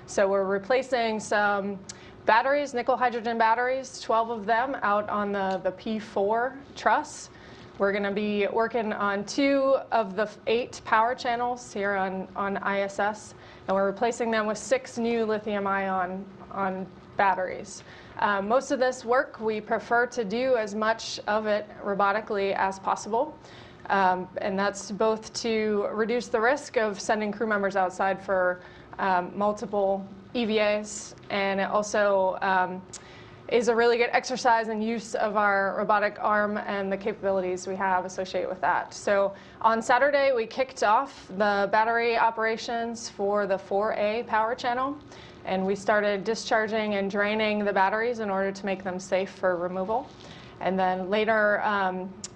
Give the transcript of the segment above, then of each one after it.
So we're replacing some batteries, nickel hydrogen batteries, 12 of them out on the P4 Truss. We're going to be working on 2 of the 8 power channels here on ISS, and we're replacing them with 6 new lithium-ion batteries. Most of this work, we prefer to do as much of it robotically as possible. And that's both to reduce the risk of sending crew members outside for multiple EVAs, and it also is a really good exercise in use of our robotic arm and the capabilities we have associated with that. So on Saturday, we kicked off the battery operations for the 4A power channel, and we started discharging and draining the batteries in order to make them safe for removal. And then later,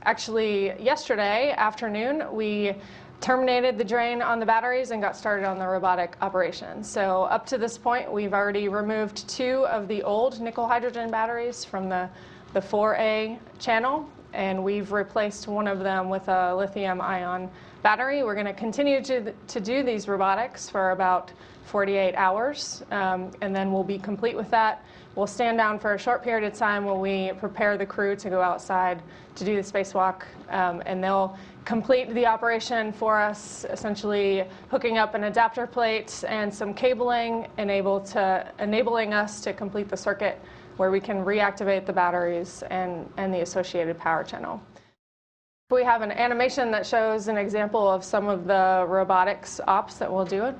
actually yesterday afternoon, we terminated the drain on the batteries and got started on the robotic operation. So up to this point, we've already removed 2 of the old nickel hydrogen batteries from the 4A channel, and we've replaced one of them with a lithium-ion battery. We're going to continue to do these robotics for about 48 hours, and then we'll be complete with that. We'll stand down for a short period of time while we prepare the crew to go outside to do the spacewalk, and they'll complete the operation for us, essentially hooking up an adapter plate and some cabling, enabling us to complete the circuit where we can reactivate the batteries and the associated power channel. We have an animation that shows an example of some of the robotics ops that we'll do.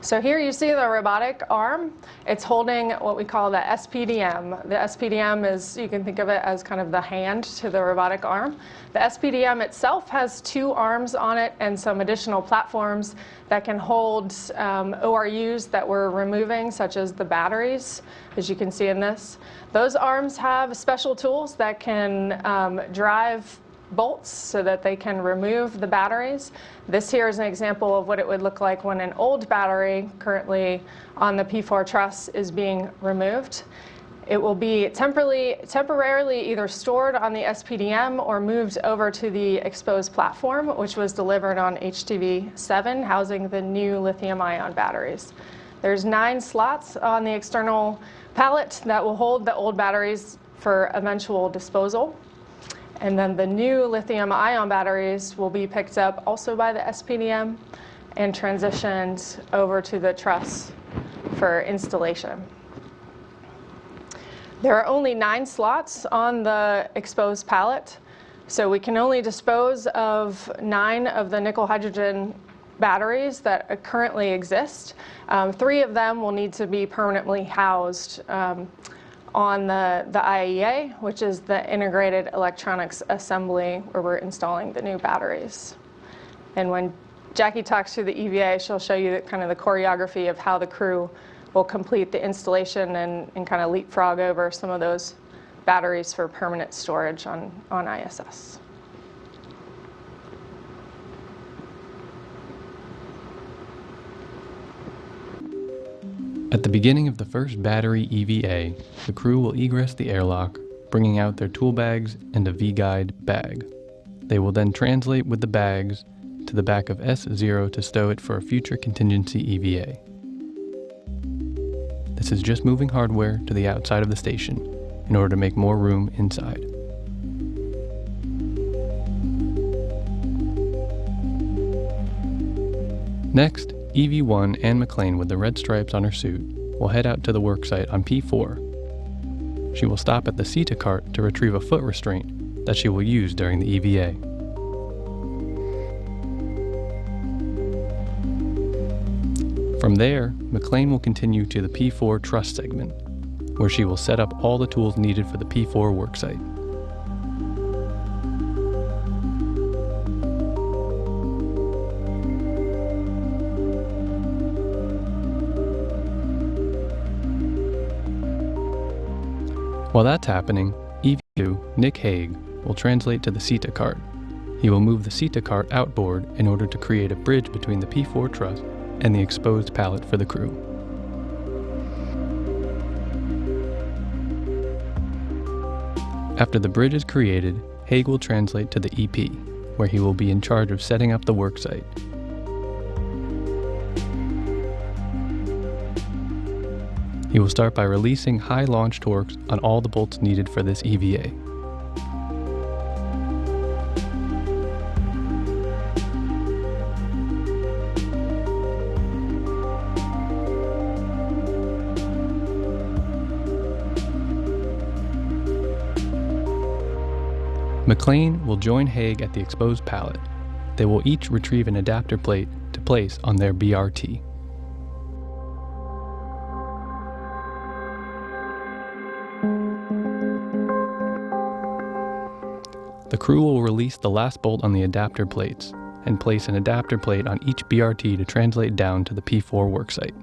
So here you see the robotic arm. It's holding what we call the SPDM. The SPDM is, you can think of it as kind of the hand to the robotic arm. The SPDM itself has 2 arms on it and some additional platforms that can hold ORUs that we're removing, such as the batteries, as you can see in this. Those arms have special tools that can drive bolts so that they can remove the batteries. This here is an example of what it would look like when an old battery currently on the P4 Truss is being removed. It will be temporarily either stored on the SPDM or moved over to the exposed platform, which was delivered on HTV-7, housing the new lithium-ion batteries. There's 9 slots on the external pallet that will hold the old batteries for eventual disposal. And then the new lithium-ion batteries will be picked up also by the SPDM and transitioned over to the truss for installation. There are only 9 slots on the exposed pallet, so we can only dispose of 9 of the nickel hydrogen batteries that currently exist. 3 of them will need to be permanently housed on the IEA, which is the integrated electronics assembly where we're installing the new batteries. And when Jackie talks through the EVA, she'll show you kind of the choreography of how the crew will complete the installation and kind of leapfrog over some of those batteries for permanent storage on ISS. At the beginning of the first battery EVA, the crew will egress the airlock, bringing out their tool bags and a V-guide bag. They will then translate with the bags to the back of S0 to stow it for a future contingency EVA. This is just moving hardware to the outside of the station in order to make more room inside. Next, EV1 Anne McClain with the red stripes on her suit will head out to the worksite on P4. She will stop at the CETA cart to retrieve a foot restraint that she will use during the EVA. From there, McClain will continue to the P4 Truss segment, where she will set up all the tools needed for the P4 worksite. While that's happening, EV2, Nick Hague, will translate to the CETA cart. He will move the CETA cart outboard in order to create a bridge between the P4 truss and the exposed pallet for the crew. After the bridge is created, Hague will translate to the EP, where he will be in charge of setting up the worksite He will start by releasing high launch torques on all the bolts needed for this EVA. McClain will join Hague at the exposed pallet. They will each retrieve an adapter plate to place on their BRT. The crew will release the last bolt on the adapter plates and place an adapter plate on each BRT to translate down to the P4 worksite.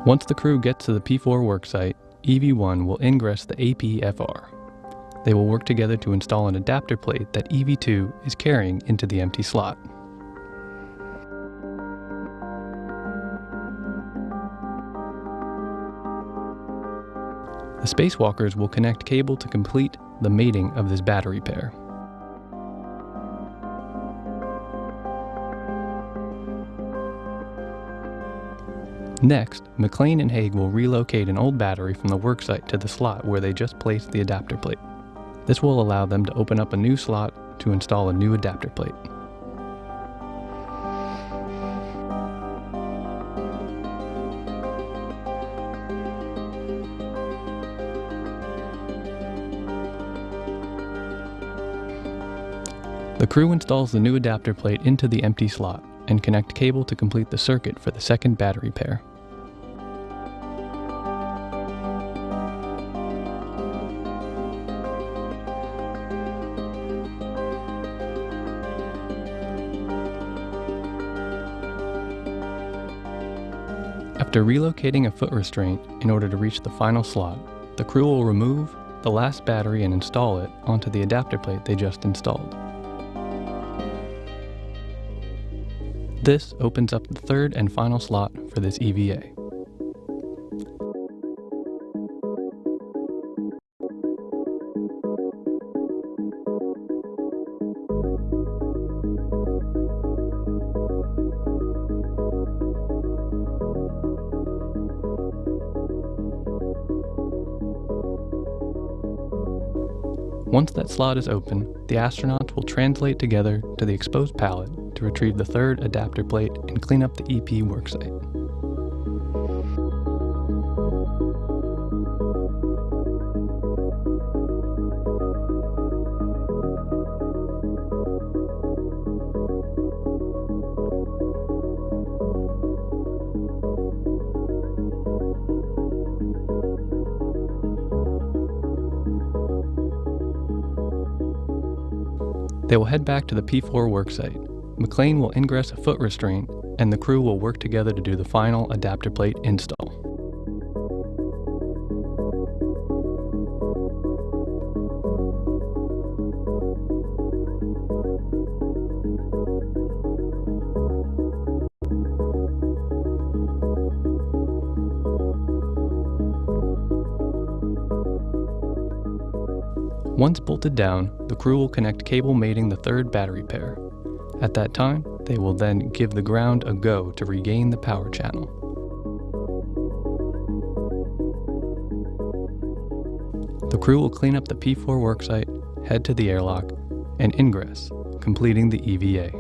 Once the crew gets to the P4 worksite, EV1 will ingress the APFR. They will work together to install an adapter plate that EV2 is carrying into the empty slot. The spacewalkers will connect cable to complete the mating of this battery pair. Next, McClain and Hague will relocate an old battery from the worksite to the slot where they just placed the adapter plate. This will allow them to open up a new slot to install a new adapter plate. The crew installs the new adapter plate into the empty slot and connect cable to complete the circuit for the second battery pair. After relocating a foot restraint in order to reach the final slot, the crew will remove the last battery and install it onto the adapter plate they just installed. This opens up the third and final slot for this EVA. Once that slot is open, the astronauts will translate together to the exposed pallet to retrieve the third adapter plate and clean up the EP worksite. They will head back to the P4 worksite. McClain will ingress a foot restraint, and the crew will work together to do the final adapter plate install. Once bolted down, the crew will connect cable mating the third battery pair. At that time, they will then give the ground a go to regain the power channel. The crew will clean up the P4 worksite, head to the airlock, and ingress, completing the EVA.